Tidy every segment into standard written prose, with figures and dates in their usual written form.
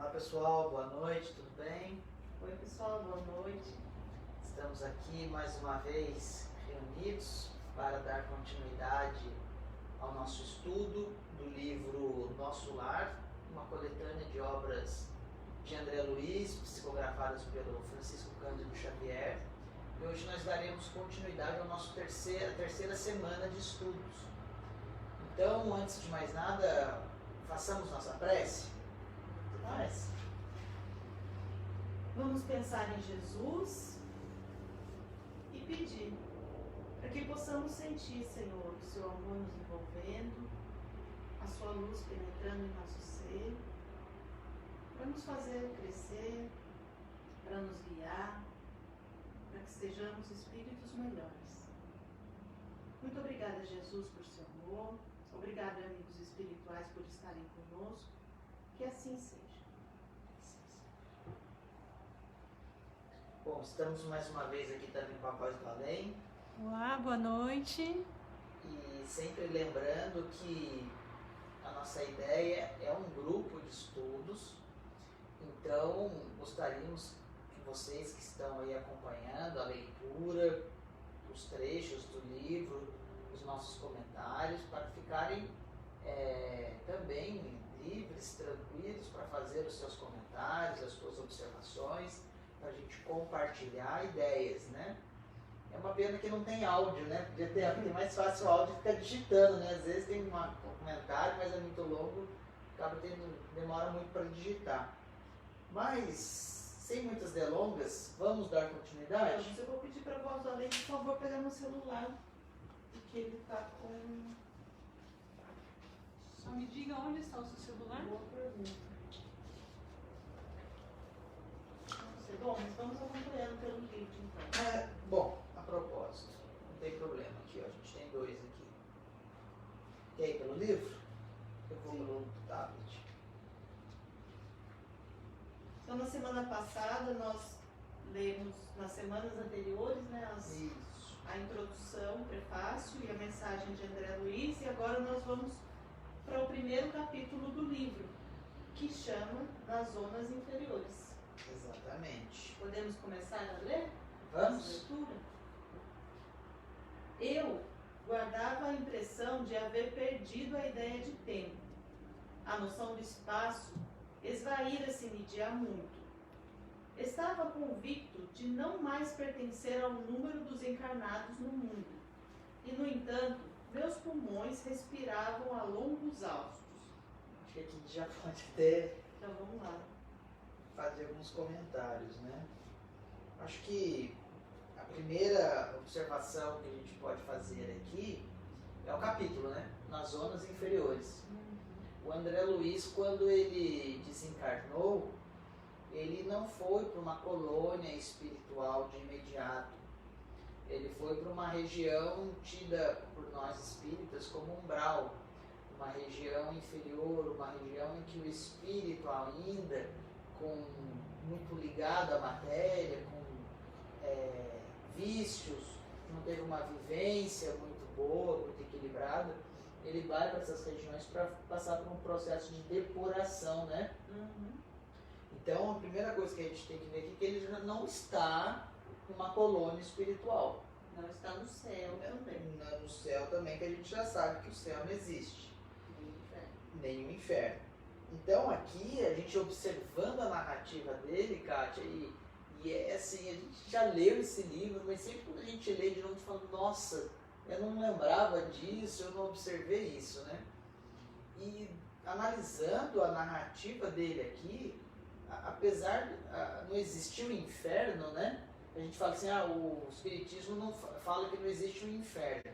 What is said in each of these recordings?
Olá pessoal, boa noite, tudo bem? Oi pessoal, boa noite. Estamos aqui mais uma vez reunidos para dar continuidade ao nosso estudo do livro Nosso Lar, uma coletânea de obras de André Luiz, psicografadas pelo Francisco Cândido Xavier. E hoje nós daremos continuidade à nossa terceira semana de estudos. Então, antes de mais nada, façamos nossa prece. Mas vamos pensar em Jesus e pedir para que possamos sentir, Senhor, o seu amor nos envolvendo, a sua luz penetrando em nosso ser, para nos fazer crescer, para nos guiar, para que sejamos espíritos melhores. Muito obrigada, Jesus, por seu amor. Obrigada, amigos espirituais, por estarem conosco. Que assim seja. Bom, estamos mais uma vez aqui também com a Voz do Além. Olá, boa noite. E sempre lembrando que a nossa ideia é um grupo de estudos. Então, gostaríamos que vocês que estão aí acompanhando a leitura, os trechos do livro, os nossos comentários, para ficarem também livres, tranquilos para fazer os seus comentários, as suas observações, para a gente compartilhar ideias, né? É uma pena que não tem áudio, né? Porque é mais fácil o áudio ficar digitando, né? Às vezes tem um comentário, mas é muito longo, demora muito para digitar. Mas, sem muitas delongas, vamos dar continuidade? Eu vou pedir para a Voz do Além, por favor, pegar meu celular, porque ele está com... Só me diga onde está o seu celular. Boa pergunta. Não sei. Bom, mas vamos acompanhando pelo vídeo, então. Bom, a propósito, não tem problema aqui, ó, a gente tem dois aqui. Quer ir pelo livro? Eu vou pelo tablet. Então, na semana passada, nós lemos, nas semanas anteriores, né, a introdução, o prefácio e a mensagem de André Luiz, e agora nós vamos para o primeiro capítulo do livro, que chama Nas Zonas Inferiores. Exatamente. Podemos começar a ler? Vamos? A leitura? Eu guardava a impressão de haver perdido a ideia de tempo. A noção do espaço esvaíra-se-me de há muito. Estava convicto de não mais pertencer ao número dos encarnados no mundo. E, no entanto, meus pulmões respiravam a longos haustos. Acho que aqui a gente já pode até Então vamos lá. fazer alguns comentários, né? Acho que a primeira observação que a gente pode fazer aqui é o capítulo, né? Nas zonas inferiores. O André Luiz, quando ele desencarnou, ele não foi para uma colônia espiritual de imediato. Ele foi para uma região tida por nós espíritas como umbral, uma região inferior, uma região em que o espírito ainda, muito ligado à matéria, com vícios, não teve uma vivência muito boa, muito equilibrada, ele vai para essas regiões para passar por um processo de depuração, né? Então, a primeira coisa que a gente tem que ver aqui é que ele já não está numa colônia espiritual. Não está no céu também. No céu também, que a gente já sabe que o céu não existe. Nem o inferno. Então, aqui, a gente observando a narrativa dele, Kátia, e é assim, a gente já leu esse livro, mas sempre quando a gente lê de novo, a gente fala, nossa, eu não lembrava disso, eu não observei isso, né? E analisando a narrativa dele aqui, apesar de não existir o inferno, né? A gente fala assim, o Espiritismo não fala que não existe o inferno.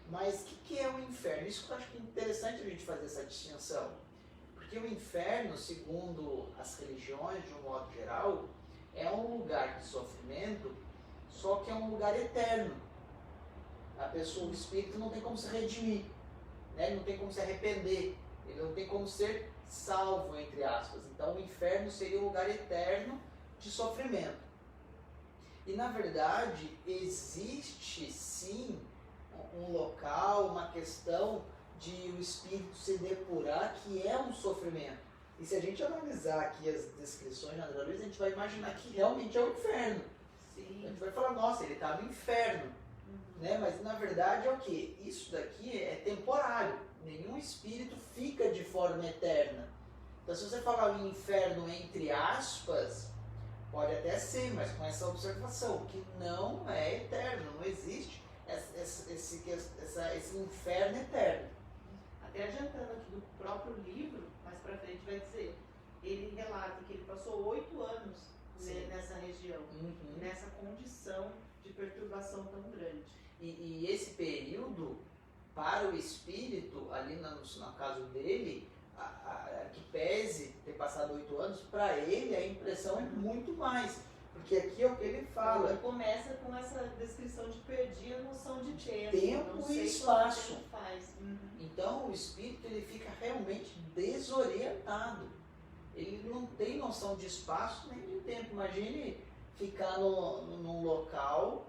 Mas o que é o inferno? Isso que eu acho que é interessante a gente fazer essa distinção. Porque o inferno, segundo as religiões, de um modo geral, é um lugar de sofrimento, só que é um lugar eterno. A pessoa, o espírito, não tem como se redimir, né? Ele não tem como se arrepender, ele não tem como ser salvo, entre aspas. Então o inferno seria um lugar eterno de sofrimento. E na verdade existe sim um local, uma questão de o espírito se depurar, que é um sofrimento. E se a gente analisar aqui as descrições de André Luiz, a gente vai imaginar que realmente é o inferno. Sim. A gente vai falar, nossa, ele está no inferno. Né? Mas na verdade é o quê? Isso daqui é temporário. Nenhum espírito fica de forma eterna. Então se você falar o inferno entre aspas, pode até ser, mas com essa observação, que não é eterno, não existe esse inferno eterno. Até adiantando aqui do próprio livro, mais pra frente vai dizer, ele relata que ele passou 8 anos nessa região, nessa condição de perturbação tão grande. E esse período, para o espírito, ali no caso dele, que pese ter passado 8 anos, para ele a impressão é muito mais. Porque aqui é o que ele fala. Ele começa com essa descrição de perder a noção de tempo. Tempo e espaço. Então o espírito ele fica realmente desorientado. Ele não tem noção de espaço nem de tempo. Imagine ficar num local,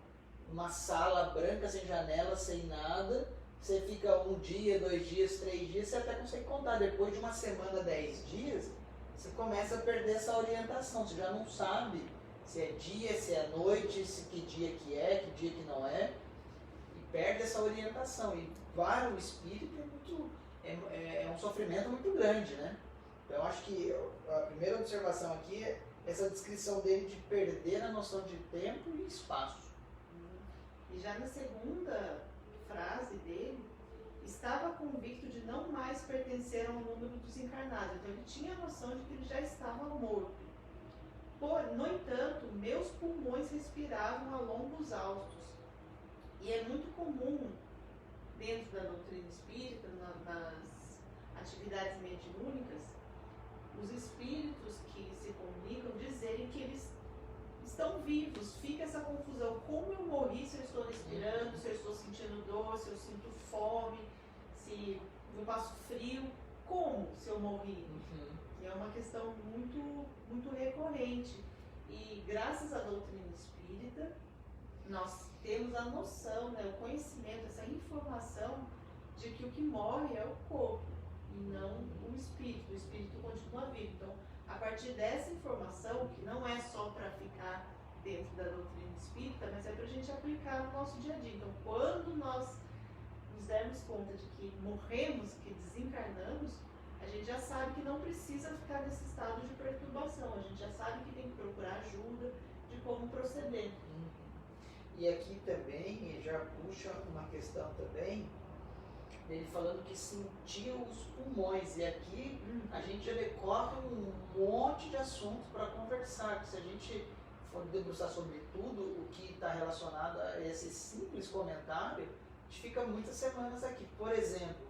uma sala branca, sem janela, sem nada. Você fica 1 dia, 2 dias, 3 dias, você até consegue contar. Depois de uma semana, 10 dias, você começa a perder essa orientação. Você já não sabe se é dia, se é noite, que dia que não é. E perde essa orientação. E para o espírito é um sofrimento muito grande, né? Então eu acho que a primeira observação aqui é essa descrição dele de perder a noção de tempo e espaço. E já na segunda frase dele, estava convicto de não mais pertencer ao número dos encarnados. Então ele tinha a noção de que ele já estava morto. No entanto, meus pulmões respiravam a longos haustos. E é muito comum, dentro da doutrina espírita, nas atividades mediúnicas, os espíritos que se comunicam dizerem que eles estão vivos. Fica essa confusão. Como eu morri, se eu estou respirando, se eu estou sentindo dor, se eu sinto fome, se eu passo frio. Como se eu morri? E é uma questão muito, muito recorrente. E graças à doutrina espírita, nós temos a noção, né, o conhecimento, essa informação de que o que morre é o corpo e não o espírito. O espírito continua vivo. Então, a partir dessa informação, que não é só para ficar dentro da doutrina espírita, mas é para a gente aplicar no nosso dia a dia. Então, quando nós nos dermos conta de que morremos, que desencarnamos, a gente já sabe que não precisa ficar nesse estado de perturbação. A gente já sabe que tem que procurar ajuda de como proceder. E aqui também, já puxa uma questão também, ele falando que sentia os pulmões. E aqui a gente já decorre um monte de assuntos para conversar. Que se a gente for debruçar sobre tudo o que está relacionado a esse simples comentário, a gente fica muitas semanas aqui. Por exemplo,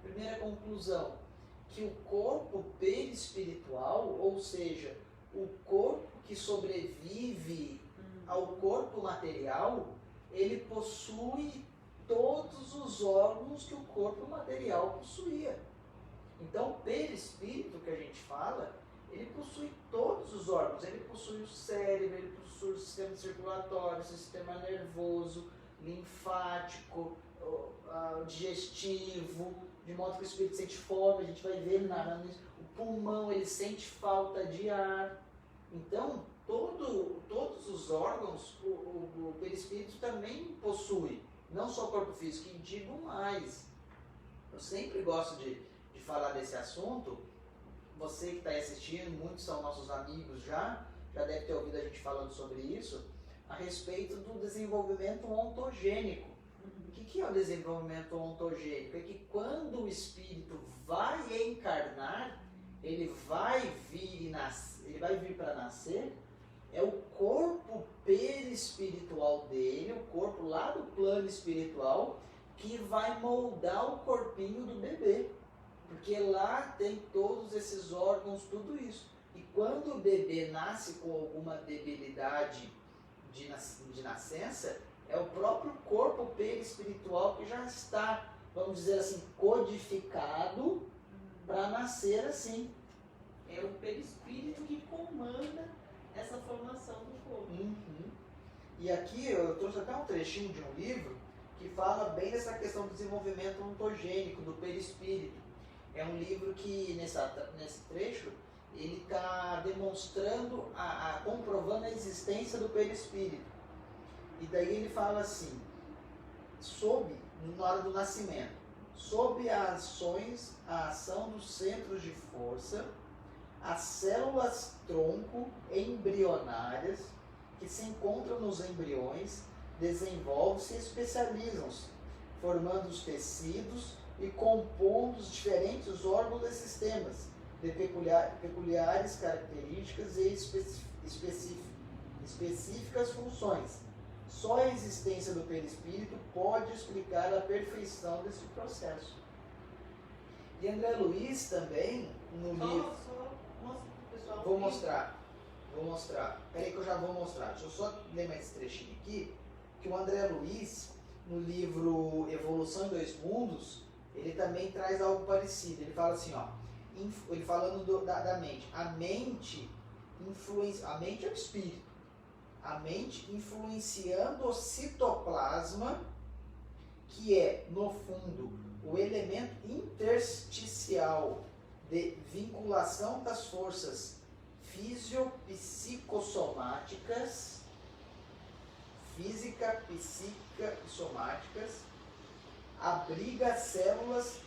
primeira conclusão, que o corpo perispiritual, ou seja, o corpo que sobrevive ao corpo material, ele possui todos os órgãos que o corpo material possuía. Então, o perispírito que a gente fala, ele possui todos os órgãos. Ele possui o cérebro, ele possui o sistema circulatório, o sistema nervoso, linfático, o digestivo, de modo que o espírito sente fome, a gente vai ver ele narrando isso. O pulmão, ele sente falta de ar. Então, todos os órgãos o perispírito também possui. Não só o corpo físico, e digo mais. Eu sempre gosto de falar desse assunto. Você que está aí assistindo, muitos são nossos amigos já deve ter ouvido a gente falando sobre isso, a respeito do desenvolvimento ontogênico. O que é o desenvolvimento ontogênico? É que quando o espírito vai encarnar, ele vai vir para nascer, é o corpo perispiritual dele, o corpo lá do plano espiritual, que vai moldar o corpinho do bebê. Porque lá tem todos esses órgãos, tudo isso. E quando o bebê nasce com alguma debilidade de nascença, é o próprio corpo perispiritual que já está, vamos dizer assim, codificado para nascer assim. É o perispírito que comanda essa formação do corpo. E aqui eu trouxe até um trechinho de um livro que fala bem dessa questão do desenvolvimento ontogênico, do perispírito. É um livro que, nesse trecho, ele está demonstrando, comprovando a existência do perispírito. E daí ele fala assim, na hora do nascimento, sob a ação dos centros de força, as células tronco embrionárias que se encontram nos embriões desenvolvem-se e especializam-se, formando os tecidos e compondo os diferentes órgãos desses sistemas, de peculiares características e específicas funções. Só a existência do perispírito pode explicar a perfeição desse processo. E André Luiz também, no livro... Mostra pro pessoal. Vou mostrar. Peraí que eu já vou mostrar. Deixa eu só ler mais esse trechinho aqui, que o André Luiz, no livro Evolução em Dois Mundos, ele também traz algo parecido. Ele fala assim, ó, ele falando da mente. A mente é o espírito. A mente influenciando o citoplasma, que é, no fundo, o elemento intersticial de vinculação das forças física, psíquica e somáticas, obriga as células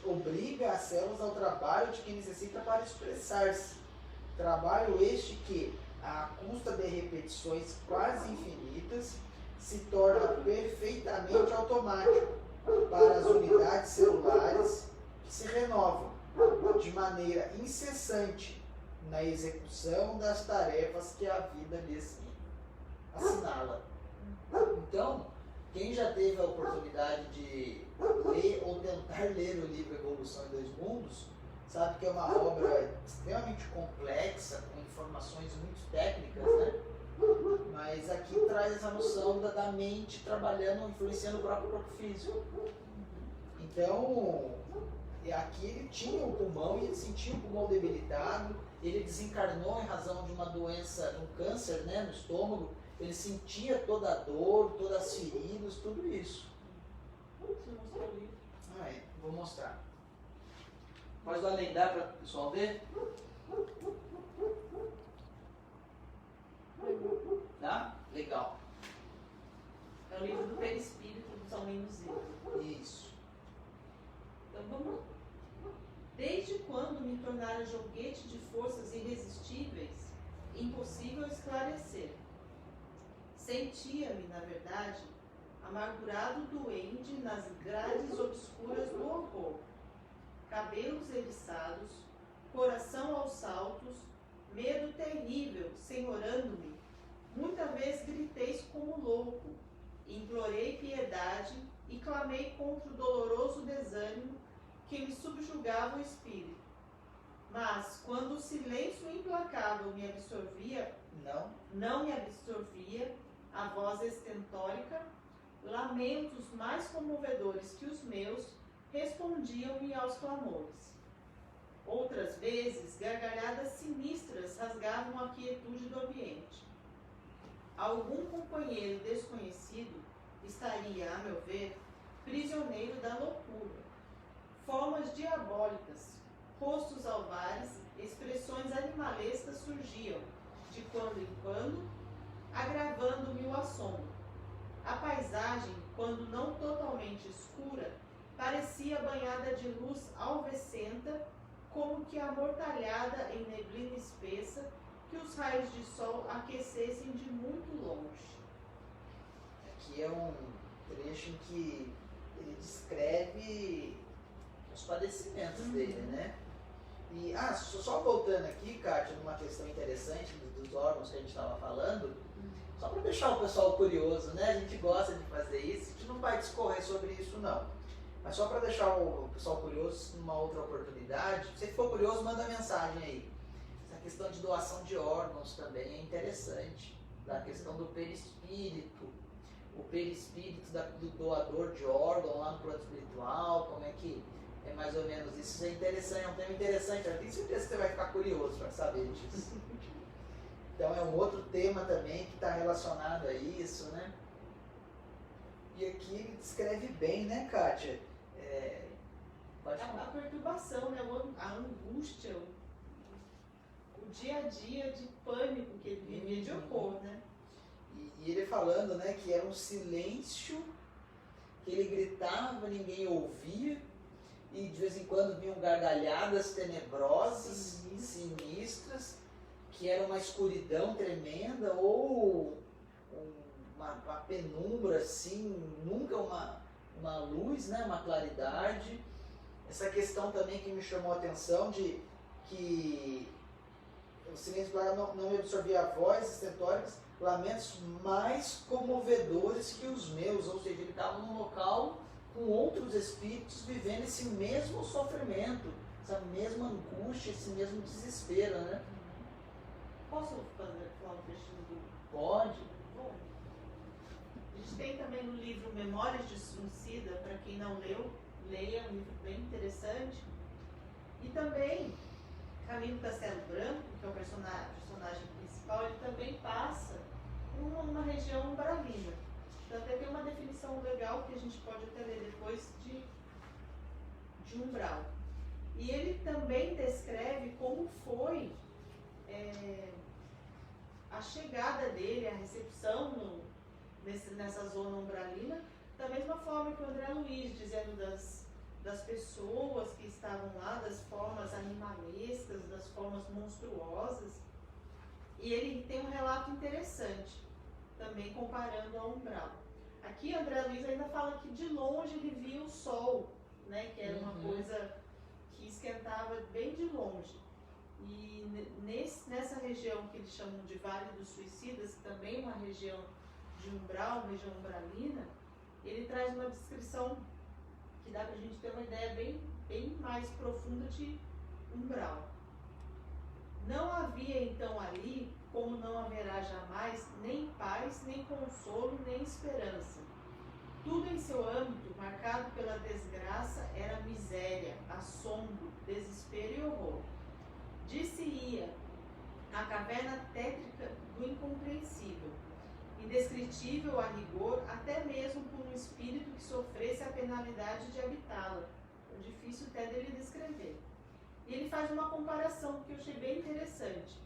ao trabalho de que necessita para expressar-se. Trabalho este que, à custa de repetições quase infinitas, se torna perfeitamente automático para as unidades celulares que se renovam de maneira incessante na execução das tarefas que a vida lhes assinala. Então, quem já teve a oportunidade de ler ou tentar ler o livro Evolução em Dois Mundos, sabe que é uma obra extremamente complexa, com informações muito técnicas, né? Mas aqui traz essa noção da mente trabalhando, influenciando o próprio corpo físico. Então, aqui ele tinha o pulmão e ele sentia o pulmão debilitado, ele desencarnou em razão de uma doença, de um câncer, né, no estômago, ele sentia toda a dor, todas as feridas, tudo isso. Você mostrou o livro? Vou mostrar. Pode dar lendar para o pessoal ver? Tá? Legal. É o livro do perispírito do Salmino Zillo. Isso. Então vamos lá. Desde quando me tornara joguete de forças irresistíveis, impossível esclarecer. Sentia-me, na verdade, amargurado duende nas grades obscuras do horror. Cabelos eriçados, coração aos saltos, medo terrível, senhorando-me. Muita vez gritei como louco, implorei piedade e clamei contra o doloroso desânimo que me subjugava o espírito. Mas, quando o silêncio implacável me absorvia, não me absorvia, a voz estentórica, lamentos mais comovedores que os meus respondiam-me aos clamores. Outras vezes, gargalhadas sinistras rasgavam a quietude do ambiente. Algum companheiro desconhecido estaria, a meu ver, prisioneiro da loucura. Formas diabólicas, rostos alvares, expressões animalescas surgiam, de quando em quando, agravando-me o assombro. A paisagem, quando não totalmente escura, parecia banhada de luz alvescenta, como que amortalhada em neblina espessa, que os raios de sol aquecessem de muito longe. Aqui é um trecho em que ele descreve os padecimentos dele, né? E, só voltando aqui, Kátia, numa questão interessante dos órgãos que a gente estava falando, só para deixar o pessoal curioso, né? A gente gosta de fazer isso, a gente não vai discorrer sobre isso não. Mas só para deixar o pessoal curioso numa outra oportunidade, se você for curioso, manda mensagem aí. Essa questão de doação de órgãos também é interessante, da questão do perispírito, o perispírito do doador de órgão lá no plano espiritual, como é que é mais ou menos isso. Isso é interessante, é um tema interessante, eu tenho certeza que você vai ficar curioso para saber disso. Então é um outro tema também que está relacionado a isso, né? E aqui ele descreve bem, né, Kátia? A perturbação, né? A angústia, o o dia a dia de pânico que ele vivia, de horror, né? E ele falando, né, que era um silêncio, que ele gritava, ninguém ouvia, e de vez em quando vinham gargalhadas tenebrosas, sinistras, que era uma escuridão tremenda, ou uma penumbra assim, nunca uma luz, né, uma claridade. Essa questão também que me chamou a atenção de que o silêncio não me absorvia a voz estentórias, lamentos mais comovedores que os meus, ou seja, ele estava num local com outros espíritos vivendo esse mesmo sofrimento, essa mesma angústia, esse mesmo desespero, né? Posso falar um trechinho do... Pode. Bom, a gente tem também no livro Memórias de Suicida, para quem não leu, leia, é um livro bem interessante. E também, Camilo Castelo Branco, que é o personagem principal, ele também passa numa região umbralina. Então até tem uma definição legal que a gente pode até ler depois de umbral. E ele também descreve como foi a chegada dele, a recepção nessa zona umbralina, da mesma forma que o André Luiz, dizendo das pessoas que estavam lá, das formas animalescas, das formas monstruosas. E ele tem um relato interessante, também comparando ao umbral. Aqui André Luiz ainda fala que de longe ele via o sol, né, que era uma coisa que esquentava bem de longe. E nessa região que eles chamam de Vale dos Suicidas, que também é uma região de umbral, uma região umbralina, ele traz uma descrição que dá para a gente ter uma ideia bem mais profunda de umbral. Não havia então ali, como não haverá jamais, nem paz, nem consolo, nem esperança. Tudo em seu âmbito, marcado pela desgraça, era miséria, assombro, desespero e horror. Dir-se-ia a caverna tétrica do incompreensível, indescritível a rigor, até mesmo por um espírito que sofresse a penalidade de habitá-la. É difícil até dele descrever. E ele faz uma comparação que eu achei bem interessante.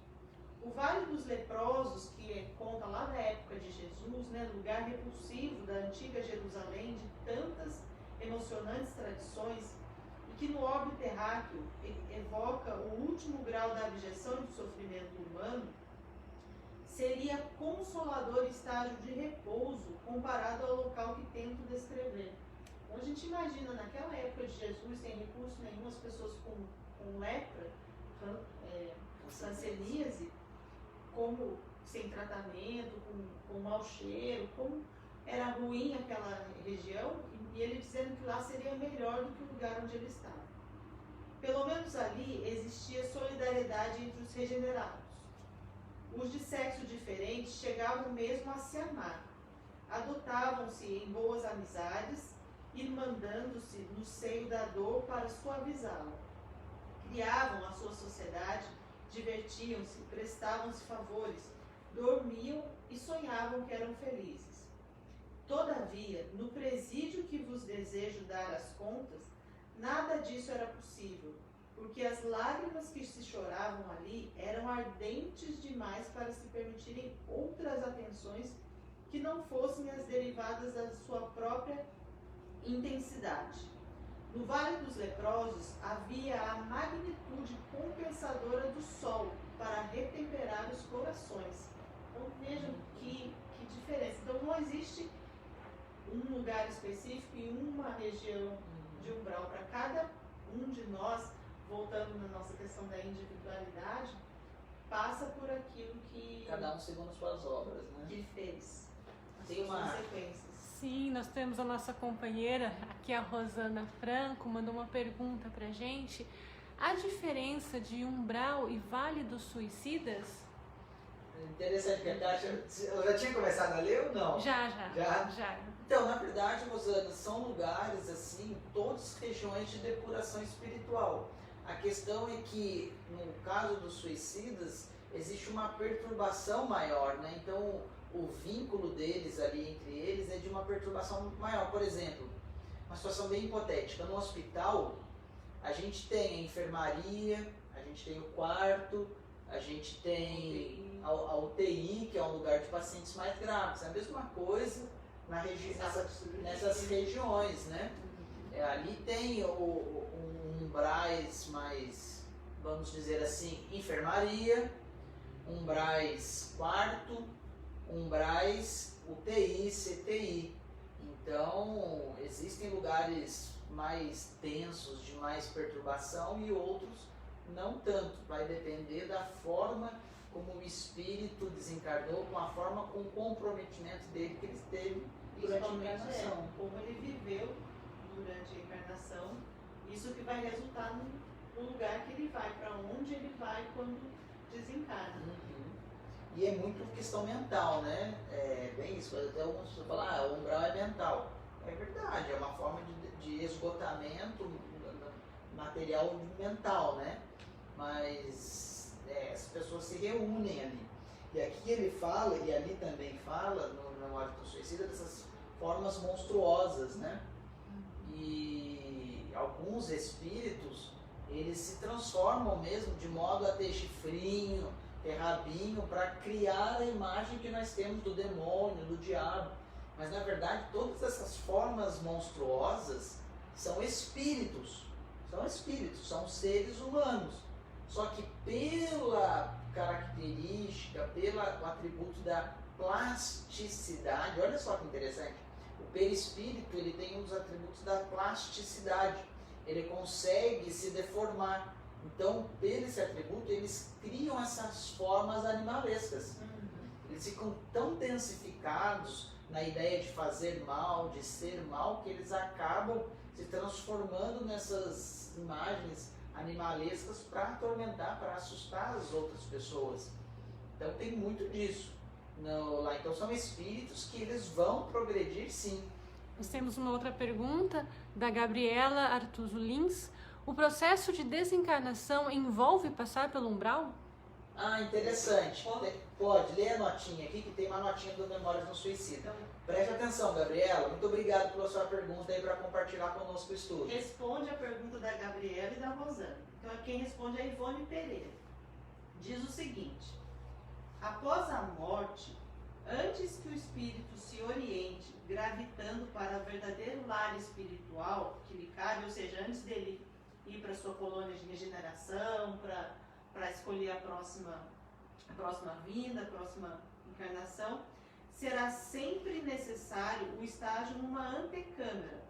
O Vale dos Leprosos, que conta lá da época de Jesus, né, lugar repulsivo da antiga Jerusalém, de tantas emocionantes tradições, e que no óbvio terráqueo evoca o último grau da abjeção e do sofrimento humano, seria consolador estágio de repouso comparado ao local que tento descrever. Então, a gente imagina, naquela época de Jesus, sem recurso nenhum, as pessoas com lepra, hanseníase, como sem tratamento, com mau cheiro, como era ruim aquela região, e ele dizendo que lá seria melhor do que o lugar onde ele estava. Pelo menos ali existia solidariedade entre os regenerados. Os de sexo diferente chegavam mesmo a se amar. Adotavam-se em boas amizades, irmandando-se no seio da dor para suavizá-la. Criavam a sua sociedade, divertiam-se, prestavam-se favores, dormiam e sonhavam que eram felizes. Todavia, no presídio que vos desejo dar as contas, nada disso era possível, porque as lágrimas que se choravam ali eram ardentes demais para se permitirem outras atenções que não fossem as derivadas da sua própria intensidade. No Vale dos Leprosos havia a magnitude compensadora do sol para retemperar os corações. Então vejam que diferença. Então não existe um lugar específico e uma região de umbral. Para cada um de nós, voltando na nossa questão da individualidade, passa por aquilo que... Cada um segundo suas obras, né? Que fez. Tem uma... consequências. Sim, nós temos a nossa companheira, aqui a Rosana Franco, mandou uma pergunta pra gente. A diferença de umbral e Vale dos Suicidas? Interessante, porque eu já tinha começado a ler ou não? Já. Então, na verdade, Rosana, são lugares assim, todas regiões de depuração espiritual. A questão é que, no caso dos suicidas, existe uma perturbação maior, né? Então, o vínculo deles ali entre eles é de uma perturbação maior. Por exemplo, uma situação bem hipotética. No hospital, a gente tem a enfermaria, a gente tem o quarto, a gente tem a UTI, que é um lugar de pacientes mais graves. É a mesma coisa nessas regiões, né? Ali tem umbrais mais, vamos dizer assim, enfermaria, umbrais quarto, umbrais UTI, CTI. Então, existem lugares mais tensos, de mais perturbação, e outros não tanto. Vai depender da forma como o espírito desencarnou, com o comprometimento dele que ele teve durante a encarnação. Como ele viveu durante a encarnação, isso que vai resultar no lugar que ele vai, para onde ele vai quando desencarna. E é muito questão mental, né? É bem isso. Até alguns pessoas falam, o umbral é mental. É verdade, é uma forma de esgotamento material mental, né? Mas as pessoas se reúnem ali. E aqui ele fala, e ali também fala, no Hábito Suicida, dessas formas monstruosas, né? E alguns espíritos, eles se transformam mesmo de modo a ter chifrinho, ter rabinho, para criar a imagem que nós temos do demônio, do diabo. Mas na verdade todas essas formas monstruosas são espíritos, são seres humanos. Só que pela característica, pelo atributo da plasticidade, olha só que interessante, o perispírito ele tem um dos atributos da plasticidade, ele consegue se deformar. Então, pelo esse atributo, eles criam essas formas animalescas. Eles ficam tão densificados na ideia de fazer mal, de ser mal, que eles acabam se transformando nessas imagens animalescas para atormentar, para assustar as outras pessoas. Então tem muito disso. Lá, então são espíritos que eles vão progredir, sim. Nós temos uma outra pergunta da Gabriela Artuso Lins. O processo de desencarnação envolve passar pelo umbral? Interessante. Pode ler a notinha aqui, que tem uma notinha do Memórias do Suicida. Preste atenção, Gabriela. Muito obrigado pela sua pergunta aí, para compartilhar conosco o estudo. Responde a pergunta da Gabriela e da Rosana. Então, quem responde é a Ivone Pereira. Diz o seguinte: após a morte, antes que o espírito se oriente, gravitando para o verdadeiro lar espiritual que lhe cabe, ou seja, antes dele ir para sua colônia de regeneração, para escolher a próxima vinda, a próxima encarnação, será sempre necessário o estágio numa antecâmara,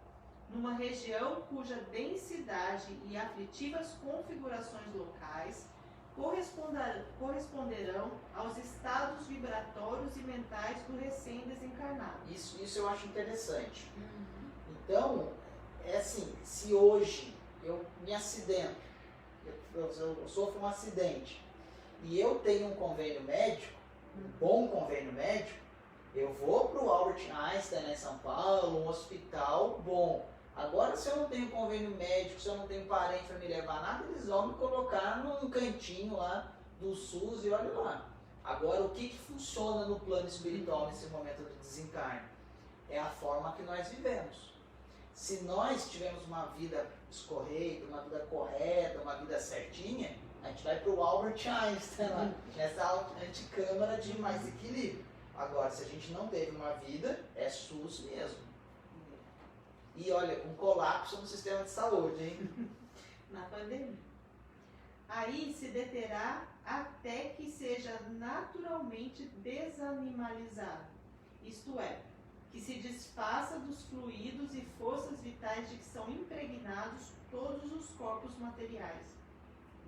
numa região cuja densidade e aflitivas configurações locais corresponderão aos estados vibratórios e mentais do recém-desencarnado. Isso eu acho interessante. Então, é assim, se hoje eu me acidento, eu sofro um acidente, e eu tenho um convênio médico, um bom convênio médico, eu vou para o Albert Einstein, em São Paulo, um hospital bom. Agora, se eu não tenho convênio médico, se eu não tenho parente para me levar nada, eles vão me colocar num cantinho lá do SUS e olha lá. Agora, o que funciona no plano espiritual nesse momento do desencarne? É a forma que nós vivemos. Se nós tivermos uma vida escorreita, uma vida correta, uma vida certinha, a gente vai para o Albert Einstein, lá, nessa anticâmara de mais equilíbrio. Agora, se a gente não teve uma vida, é SUS mesmo. E olha, com colapso no sistema de saúde, hein? Na pandemia. Aí se deterá até que seja naturalmente desanimalizado. Isto é, que se desfaça dos fluidos e forças vitais de que são impregnados todos os corpos materiais.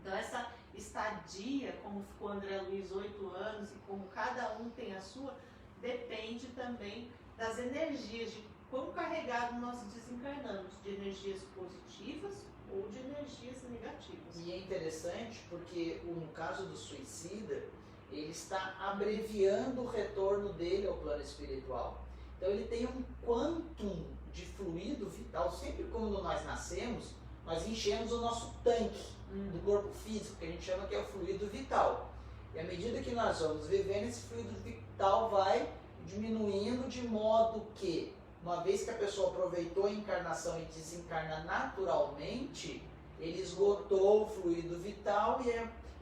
Então essa estadia, como ficou André Luiz 8 anos e como cada um tem a sua, depende também das energias, de quão carregado nós desencarnamos, de energias positivas ou de energias negativas. E é interessante porque no caso do suicida, ele está abreviando o retorno dele ao plano espiritual. Então ele tem um quantum de fluido vital. Sempre quando nós nascemos, nós enchemos o nosso tanque do corpo físico, que a gente chama que é o fluido vital. E à medida que nós vamos vivendo, esse fluido vital vai diminuindo, de modo que, uma vez que a pessoa aproveitou a encarnação e desencarna naturalmente, ele esgotou o fluido vital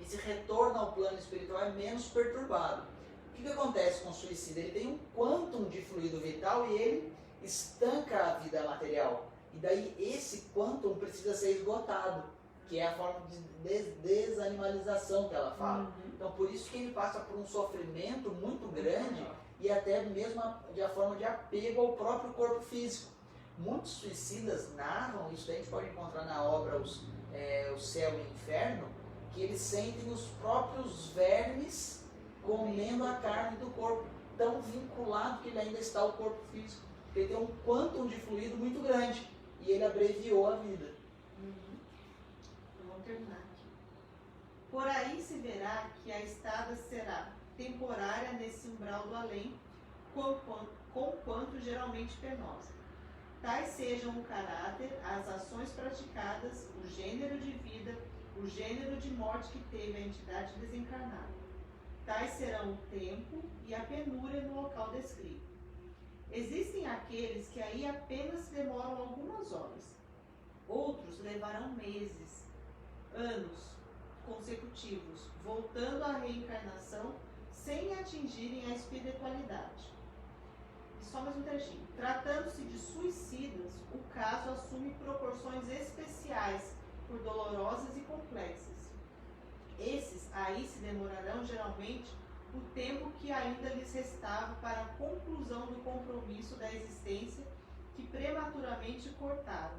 esse retorno ao plano espiritual é menos perturbado. O que acontece com o suicida? Ele tem um quantum de fluido vital e ele estanca a vida material. E daí esse quantum precisa ser esgotado, que é a forma de desanimalização que ela fala. Então por isso que ele passa por um sofrimento muito grande e até mesmo a forma de apego ao próprio corpo físico. Muitos suicidas narram, isso a gente pode encontrar na obra O Céu e o Inferno, que eles sentem os próprios vermes comendo a carne do corpo, tão vinculado que ele ainda está ao corpo físico. Ele tem um quantum de fluido muito grande e ele abreviou a vida. Vamos terminar aqui. Por aí se verá que a estada será temporária nesse umbral do além, conquanto geralmente penosa. Tais sejam o caráter, as ações praticadas, o gênero de vida, o gênero de morte que teve a entidade desencarnada. Tais serão o tempo e a penúria no local descrito. Existem aqueles que aí apenas demoram algumas horas. Outros levarão meses, anos consecutivos, voltando à reencarnação sem atingirem a espiritualidade. E só mais um trechinho. Tratando-se de suicidas, o caso assume proporções especiais, por dolorosas e complexas. Esses aí se demorarão geralmente o tempo que ainda lhes restava para a conclusão do compromisso da existência que prematuramente cortaram.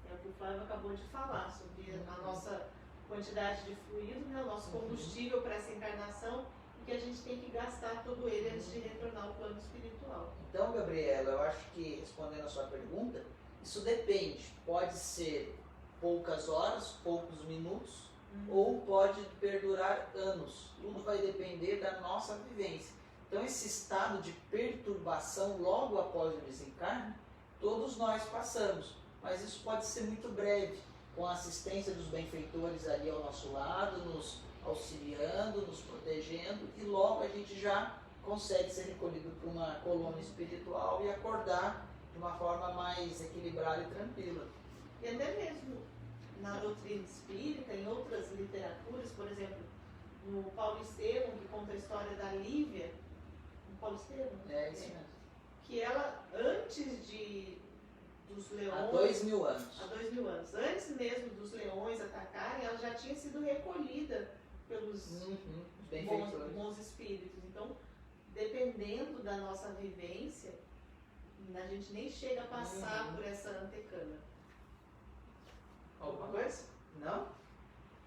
É o que o Flávio acabou de falar sobre a nossa quantidade de fluido, né, o nosso combustível para essa encarnação, e que a gente tem que gastar todo ele antes de retornar ao plano espiritual. Então, Gabriela, eu acho que, respondendo a sua pergunta, isso depende. Pode ser poucas horas, poucos minutos, ou pode perdurar anos. Tudo vai depender da nossa vivência. Então esse estado de perturbação logo após o desencarne, todos nós passamos, mas isso pode ser muito breve, com a assistência dos benfeitores ali ao nosso lado, nos auxiliando, nos protegendo, e logo a gente já consegue ser recolhido para uma colônia espiritual e acordar de uma forma mais equilibrada e tranquila. E até mesmo na doutrina espírita, em outras literaturas, por exemplo, no Paulo Estevam, que conta a história da Lívia, no Paulo Estevam? É isso mesmo. Que ela, antes dos leões... Há 2000 anos. Há 2000 anos. Antes mesmo dos leões atacarem, ela já tinha sido recolhida pelos bons espíritos. Então, dependendo da nossa vivência, a gente nem chega a passar por essa antecâmara. Alguma coisa? Não?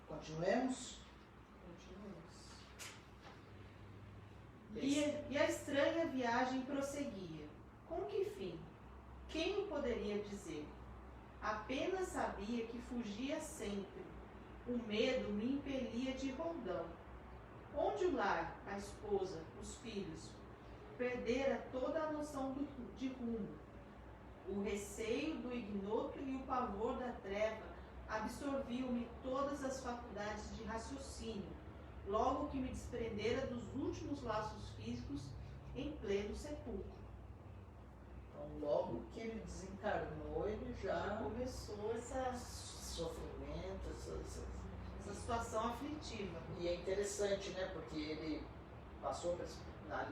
Continuemos? E a estranha viagem prosseguia. Com que fim? Quem o poderia dizer? Apenas sabia que fugia sempre. O medo me impelia de roldão. Onde o lar, a esposa, os filhos, perdera toda a noção de rumo. O receio do ignoto e o pavor da treva absorviam-me todas as faculdades de raciocínio, logo que me desprendera dos últimos laços físicos em pleno sepulcro. Então, logo que ele desencarnou, ele já começou esse sofrimento, essa situação aflitiva. E é interessante, né? Porque ele passou,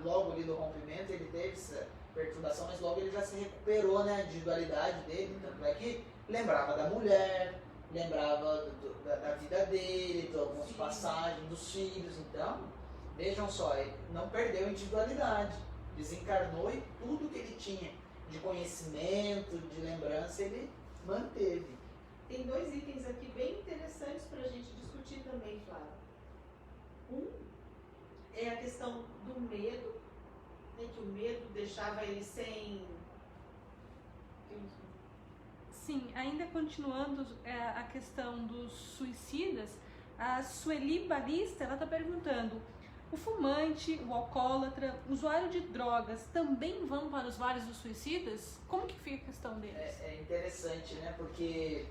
logo ali do rompimento, ele teve essa perturbação, mas logo ele já se recuperou, né? A individualidade dele. Tanto é que lembrava da mulher, lembrava da vida dele, de algumas passagens dos filhos. Então, vejam só, ele não perdeu a individualidade, desencarnou e tudo que ele tinha de conhecimento, de lembrança, ele manteve. Tem dois itens aqui bem interessantes para a gente discutir também, Flávia. Um é a questão do medo, né, que o medo deixava ele sem... Sim, ainda continuando a questão dos suicidas, a Sueli Barista, ela está perguntando: o fumante, o alcoólatra, o usuário de drogas também vão para os vales dos suicidas? Como que fica a questão deles? É interessante, né? Porque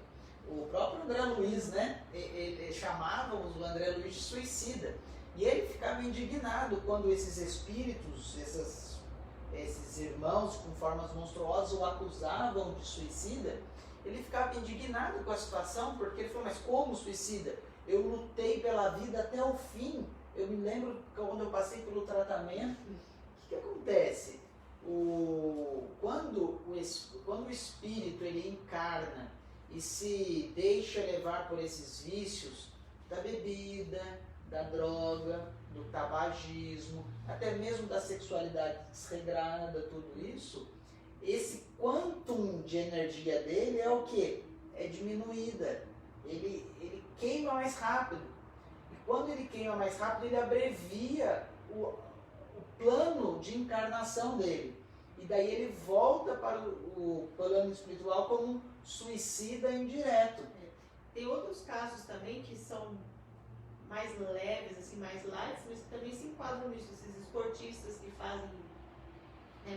o próprio André Luiz, né? Ele chamava o André Luiz de suicida. E ele ficava indignado quando esses espíritos, esses irmãos com formas monstruosas o acusavam de suicida. Ele ficava indignado com a situação, porque ele falou: mas como suicida? eu lutei pela vida até o fim. Eu me lembro quando eu passei pelo tratamento, o que acontece? Quando o espírito ele encarna e se deixa levar por esses vícios da bebida, da droga, do tabagismo, até mesmo da sexualidade desregrada, tudo isso, esse quantum de energia dele é o quê? É diminuída. Ele queima mais rápido. E quando ele queima mais rápido, ele abrevia o plano de encarnação dele. E daí ele volta para o plano espiritual como um suicida indireto. Tem outros casos também que são mais leves, assim, mais light, mas que também se enquadram nisso. Esses esportistas que fazem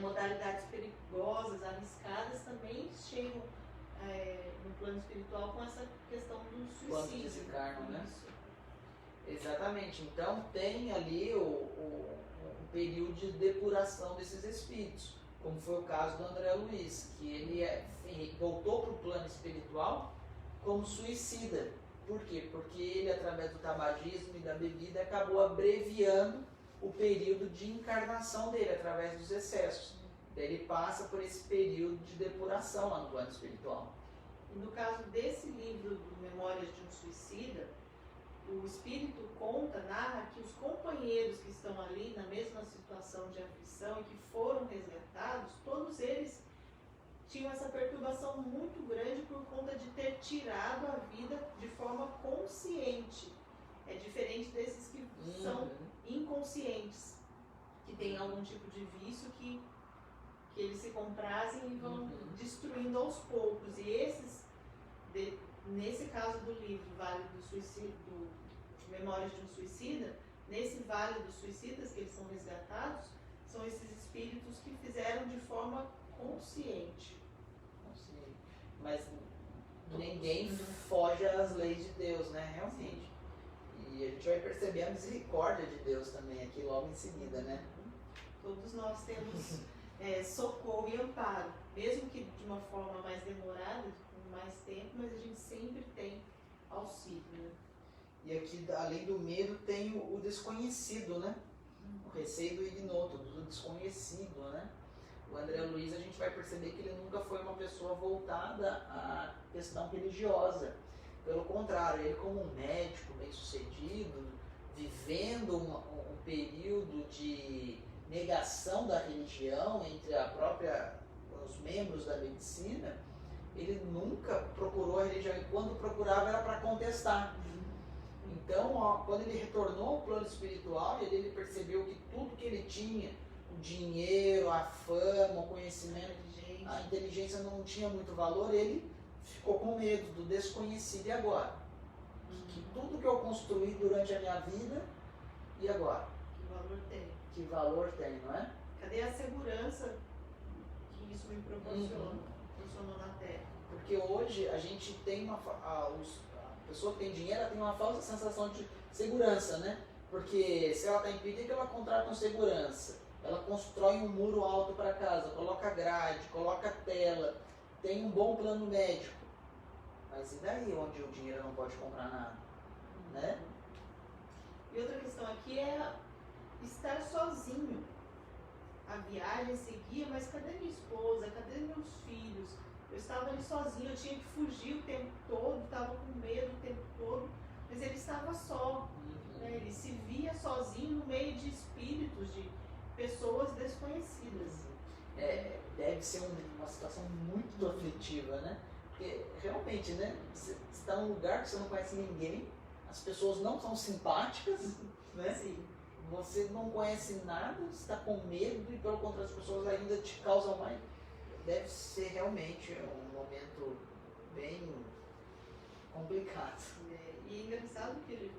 modalidades perigosas, arriscadas, também chegam no plano espiritual com essa questão do suicídio. Quando desencarnam, né? Exatamente. Então tem ali o período de depuração desses espíritos, como foi o caso do André Luiz, que ele voltou para o plano espiritual como suicida. Por quê? Porque ele, através do tabagismo e da bebida, acabou abreviando o período de encarnação dele, através dos excessos. Daí ele passa por esse período de depuração lá no plano espiritual. E no caso desse livro, do Memórias de um Suicida, o espírito narra que os companheiros que estão ali na mesma situação de aflição e que foram resgatados, todos eles tinham essa perturbação muito grande por conta de ter tirado a vida de forma consciente. É diferente desses que são inconscientes, que têm algum tipo de vício que eles se comprazem e vão destruindo aos poucos. E esses, nesse caso do livro Vale do Suicídio, Memórias de um Suicida, nesse Vale dos Suicidas que eles são resgatados, são esses espíritos que fizeram de forma consciente. Mas ninguém foge às leis de Deus, né? Realmente. E a gente vai perceber a misericórdia de Deus também aqui logo em seguida, né? Todos nós temos socorro e amparo, mesmo que de uma forma mais demorada, com mais tempo, mas a gente sempre tem auxílio, né? E aqui, além do medo, tem o desconhecido, né? O receio do ignoto, do desconhecido, né? O André Luiz, a gente vai perceber que ele nunca foi uma pessoa voltada à questão religiosa. Pelo contrário, ele como um médico bem-sucedido, vivendo um período de negação da religião entre os membros da medicina, ele nunca procurou a religião, e quando procurava era para contestar. Então, quando ele retornou ao plano espiritual, ele percebeu que tudo que ele tinha, o dinheiro, a fama, o conhecimento, a inteligência não tinha muito valor, ele ficou com medo do desconhecido. E agora? Que tudo que eu construí durante a minha vida, e agora? Que valor tem? Que valor tem, não é? Cadê a segurança que isso me proporcionou na Terra? Porque hoje a gente tem a pessoa que tem dinheiro, ela tem uma falsa sensação de segurança, né? Porque se ela está impedida, ela contrata um segurança. Ela constrói um muro alto para casa, coloca grade, coloca tela, tem um bom plano médico. Mas e daí onde o dinheiro não pode comprar nada? Né? E outra questão aqui é estar sozinho. A viagem seguia, mas cadê minha esposa? Cadê meus filhos? Eu estava ali sozinho, eu tinha que fugir o tempo todo, estava com medo o tempo todo, mas ele estava só. Né? Ele se via sozinho no meio de espíritos, de pessoas desconhecidas. Deve ser uma situação muito aflitiva, né? Porque realmente, né? Você está num lugar que você não conhece ninguém, as pessoas não são simpáticas, né? Sim. Você não conhece nada, você está com medo e pelo contrário as pessoas ainda te causam mais. Deve ser realmente um momento bem complicado. E é engraçado que ele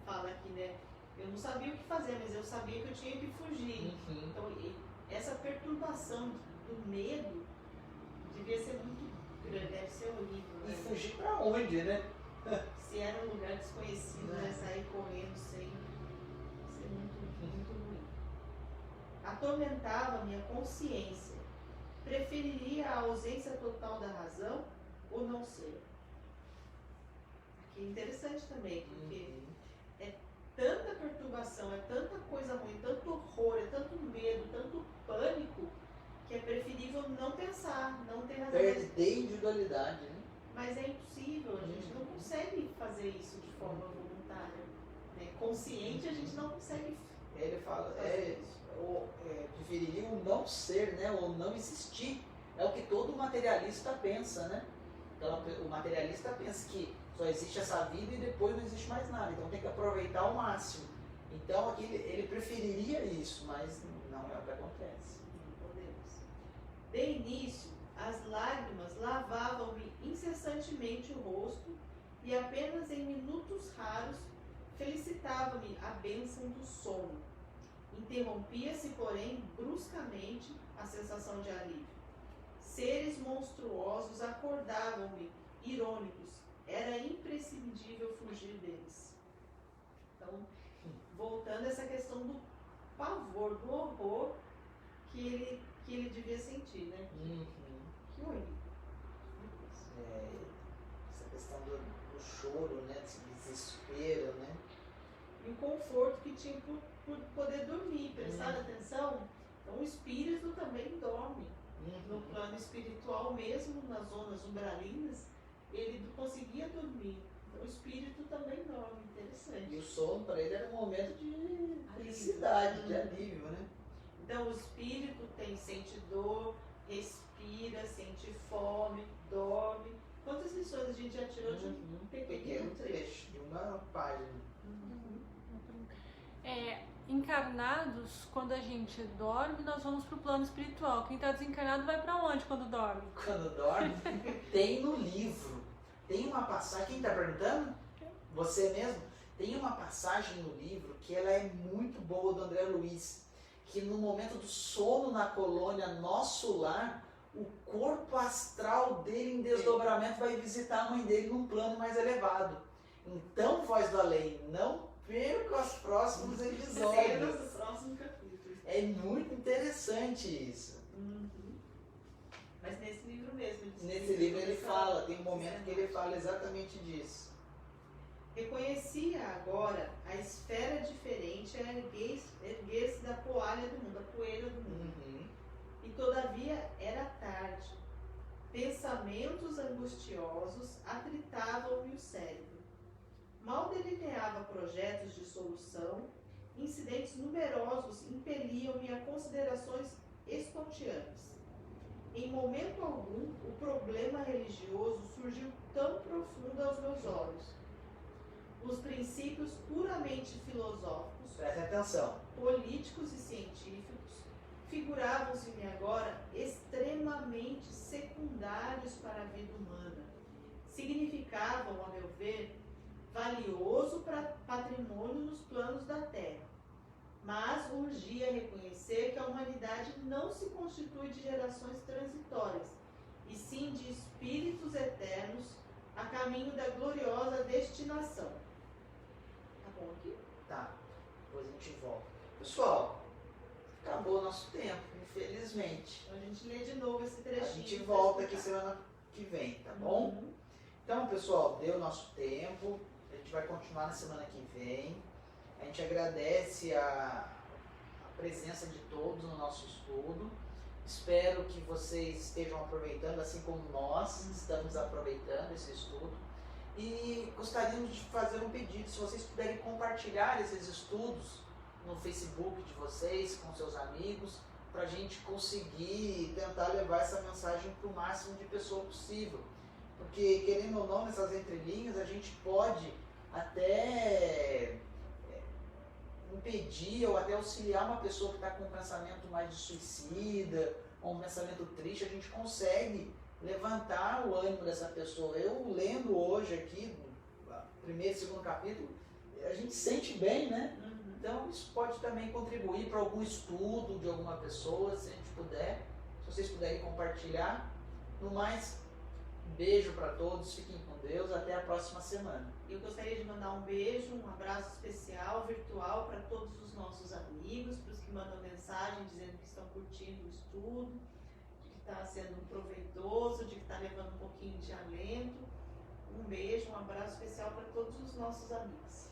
fala aqui, né? Eu não sabia o que fazer, mas eu sabia que eu tinha que fugir. Então, essa perturbação do medo devia ser muito grande, deve ser horrível. Né? E fugir pra onde, né? Se era um lugar desconhecido, né? Sair correndo sem ser muito ruim. Atormentava minha consciência. Preferiria a ausência total da razão ou não ser? Que é interessante também, porque é tanta perturbação, é tanta coisa ruim, tanto horror, é tanto medo, tanto pânico, que é preferível não pensar, não ter razão. Perder individualidade, né? Mas é impossível, a gente não consegue fazer isso de forma voluntária. Né? Consciente a gente não consegue. Ele fala, preferiria o não ser, né? Ou não existir. É o que todo materialista pensa, né? Então, o materialista pensa que só existe essa vida e depois não existe mais nada. Então tem que aproveitar ao máximo. Então aqui ele preferiria isso, mas não é o que acontece. Não podemos. De início, as lágrimas lavavam-me incessantemente o rosto e apenas em minutos raros felicitava-me a bênção do sono. Interrompia-se, porém, bruscamente a sensação de alívio. Seres monstruosos acordavam-me, irônicos. Era imprescindível fugir deles. Então, voltando a essa questão do pavor, do horror que ele devia sentir, né? Que único. Essa questão do choro, né? Desse desespero, né? E o conforto que tinha por poder dormir, prestar atenção. Então o espírito também dorme. No plano espiritual mesmo, nas zonas umbralinas, ele conseguia dormir. Então o espírito também dorme, interessante. E o sono para ele era um momento de felicidade, de alívio, né? Então o espírito sente dor, respira, sente fome, dorme. Quantas lições a gente já tirou de um pequeno trecho? De uma página. Encarnados, quando a gente dorme, nós vamos pro plano espiritual. Quem está desencarnado vai para onde quando dorme? Quando dorme, tem no livro. Tem uma passagem, quem está perguntando? Você mesmo? Tem uma passagem no livro que ela é muito boa, do André Luiz, que no momento do sono na colônia Nosso Lar, o corpo astral dele em desdobramento vai visitar a mãe dele num plano mais elevado. Então, Voz do Além, não perca os próximos episódios. Nos próximos capítulos. É muito interessante isso. Mas nesse livro mesmo. Nesse livro ele fala, tem um momento que ele fala exatamente disso. Reconhecia agora a esfera diferente a erguer-se da poalha do mundo, da poeira do mundo. E todavia era tarde. Pensamentos angustiosos atritavam-me o cérebro. Mal delineava projetos de solução, incidentes numerosos impeliam-me a considerações estonteantes. Em momento algum, o problema religioso surgiu tão profundo aos meus olhos. Os princípios puramente filosóficos, Presta atenção. políticos e científicos figuravam-se-me agora extremamente secundários para a vida humana. Significavam, a meu ver, valioso patrimônio nos planos da Terra. Mas urgia reconhecer que a humanidade não se constitui de gerações transitórias, e sim de espíritos eternos a caminho da gloriosa destinação. Tá bom aqui? Tá, depois a gente volta. Pessoal, acabou o nosso tempo, infelizmente. Então a gente lê de novo esse trechinho. A gente volta aqui semana que vem, tá bom? Então, pessoal, deu o nosso tempo. A gente vai continuar na semana que vem. A gente agradece a presença de todos no nosso estudo. Espero que vocês estejam aproveitando, assim como nós estamos aproveitando esse estudo. E gostaríamos de fazer um pedido, se vocês puderem compartilhar esses estudos no Facebook de vocês, com seus amigos, para a gente conseguir tentar levar essa mensagem para o máximo de pessoas possível. Porque, querendo ou não, nessas entrelinhas, a gente pode até impedir ou até auxiliar uma pessoa que está com um pensamento mais de suicida, ou um pensamento triste. A gente consegue levantar o ânimo dessa pessoa. Eu lendo hoje aqui, primeiro e segundo capítulo, a gente sente bem, né? Então isso pode também contribuir para algum estudo de alguma pessoa, se a gente puder. Se vocês puderem compartilhar. No mais, beijo para todos, fiquem com Deus, até a próxima semana. Eu gostaria de mandar um beijo, um abraço especial, virtual, para todos os nossos amigos, para os que mandam mensagem dizendo que estão curtindo o estudo, de que está sendo proveitoso, de que está levando um pouquinho de alento. Um beijo, um abraço. abraço especial para todos os nossos amigos.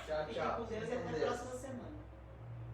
Tchau, Fiquem tchau. com Deus e até a próxima semana.